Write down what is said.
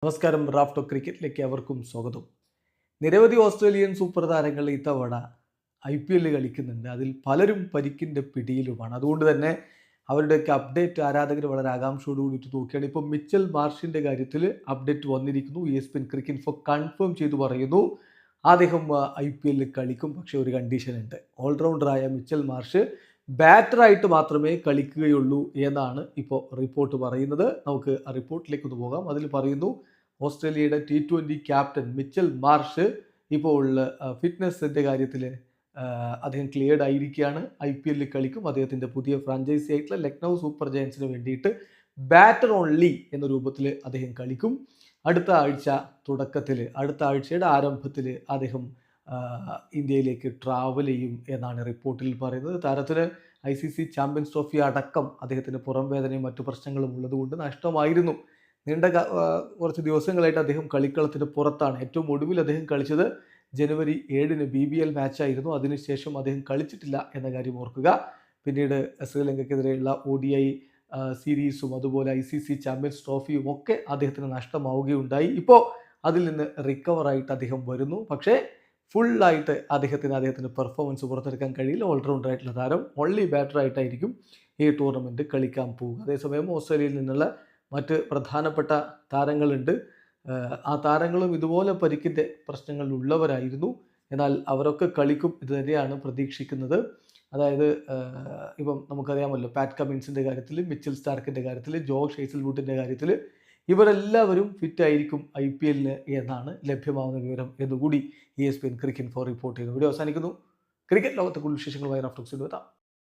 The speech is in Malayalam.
നമസ്കാരം. റാഫ്റ്റോ ക്രിക്കറ്റിലേക്ക് അവർക്കും സ്വാഗതം. നിരവധി ഓസ്ട്രേലിയൻ സൂപ്പർ താരങ്ങൾ ഇത്തവണ IPL കളിക്കുന്നുണ്ട്. അതിൽ പലരും പരിക്കിൻ്റെ പിടിയിലുമാണ്. അതുകൊണ്ട് തന്നെ അവരുടെയൊക്കെ അപ്ഡേറ്റ് ആരാധകർ വളരെ ആകാംക്ഷയോട് കൂടിയിട്ട് നോക്കുകയാണ്. ഇപ്പോൾ മിച്ചൽ മാർഷിൻ്റെ കാര്യത്തിൽ അപ്ഡേറ്റ് വന്നിരിക്കുന്നു. ESPN ക്രിക്കറ്റ് ഇൻഫോ കൺഫേം ചെയ്തു പറയുന്നു അദ്ദേഹം IPL കളിക്കും. പക്ഷേ ഒരു കണ്ടീഷൻ ഉണ്ട്. ഓൾറൗണ്ടറായ മിച്ചൽ മാർഷ് ബാറ്ററായിട്ട് മാത്രമേ കളിക്കുകയുള്ളൂ എന്നാണ് ഇപ്പോൾ റിപ്പോർട്ട് പറയുന്നത്. നമുക്ക് ആ റിപ്പോർട്ടിലേക്ക് ഒന്ന് പോകാം. അതിൽ പറയുന്നു ഓസ്ട്രേലിയയുടെ T20 ക്യാപ്റ്റൻ മിച്ചൽ മാർഷ് ഇപ്പോൾ ഫിറ്റ്നസിൻ്റെ കാര്യത്തിൽ അദ്ദേഹം ക്ലിയർഡ് ആയിരിക്കുകയാണ്. IPL കളിക്കും. അദ്ദേഹത്തിൻ്റെ പുതിയ ഫ്രാഞ്ചൈസി ആയിട്ടുള്ള ലക്നൗ സൂപ്പർ ജയൻസിന് വേണ്ടിയിട്ട് ബാറ്റർ ഓൺലി എന്ന രൂപത്തിൽ അദ്ദേഹം കളിക്കും. അടുത്ത ആഴ്ചയുടെ ആരംഭത്തിൽ അദ്ദേഹം ഇന്ത്യയിലേക്ക് ട്രാവൽ ചെയ്യും എന്നാണ് റിപ്പോർട്ടിൽ പറയുന്നത്. താരത്തിന് ICC ചാമ്പ്യൻസ് ട്രോഫി അടക്കം അദ്ദേഹത്തിന് പുറം വേദനയും മറ്റു പ്രശ്നങ്ങളും ഉള്ളതുകൊണ്ട് നഷ്ടമായിരുന്നു. കുറച്ച് ദിവസങ്ങളായിട്ട് അദ്ദേഹം കളിക്കളത്തിന് പുറത്താണ്. ഏറ്റവും ഒടുവിൽ അദ്ദേഹം കളിച്ചത് ജനുവരി 7 BBL മാച്ചായിരുന്നു. അതിനുശേഷം അദ്ദേഹം കളിച്ചിട്ടില്ല എന്ന കാര്യം ഓർക്കുക. പിന്നീട് ശ്രീലങ്കയ്ക്കെതിരെയുള്ള ODI സീരീസും അതുപോലെ ICC ചാമ്പ്യൻസ് ട്രോഫിയും ഒക്കെ അദ്ദേഹത്തിന് നഷ്ടമാവുകയുണ്ടായി. ഇപ്പോൾ അതിൽ നിന്ന് റിക്കവറായിട്ട് അദ്ദേഹം വരുന്നു. പക്ഷേ ഫുള്ളായിട്ട് അദ്ദേഹത്തിന് പെർഫോമൻസ് പുറത്തെടുക്കാൻ കഴിയില്ല. ഓൾറൗണ്ടറായിട്ടുള്ള താരം ഓൺലി ബാറ്ററായിട്ടായിരിക്കും ഈ ടൂർണമെൻറ്റ് കളിക്കാൻ പോകുക. അതേസമയം ഓസ്ട്രേലിയയിൽ നിന്നുള്ള മറ്റ് പ്രധാനപ്പെട്ട താരങ്ങളുണ്ട്. ആ താരങ്ങളും ഇതുപോലെ പരിക്കിൻ്റെ പ്രശ്നങ്ങൾ ഉള്ളവരായിരുന്നു. എന്നാൽ അവരൊക്കെ കളിക്കും ഇത് തന്നെയാണ് പ്രതീക്ഷിക്കുന്നത്. അതായത് ഇപ്പം നമുക്കറിയാമല്ലോ, പാറ്റ് കമിൻസിൻ്റെ കാര്യത്തിൽ, മിച്ചൽ സ്റ്റാർക്കിൻ്റെ കാര്യത്തിൽ, ജോഷ് ഹേസൽവുഡിൻ്റെ കാര്യത്തിൽ ഇവരെല്ലാവരും ഫിറ്റായിരിക്കും IPL എന്നാണ് ലഭ്യമാകുന്ന വിവരം എന്നുകൂടി ESPN ക്രിക്കറ്റ് ഇൻഫോ റിപ്പോർട്ട് ചെയ്യുന്നു. വീഡിയോ അവസാനിക്കുന്നു. ക്രിക്കറ്റ് ലോകത്തെ കൂടുതൽ വിശേഷങ്ങളുമായി റാഫ്റ്റോക്സിൽ എത്താം.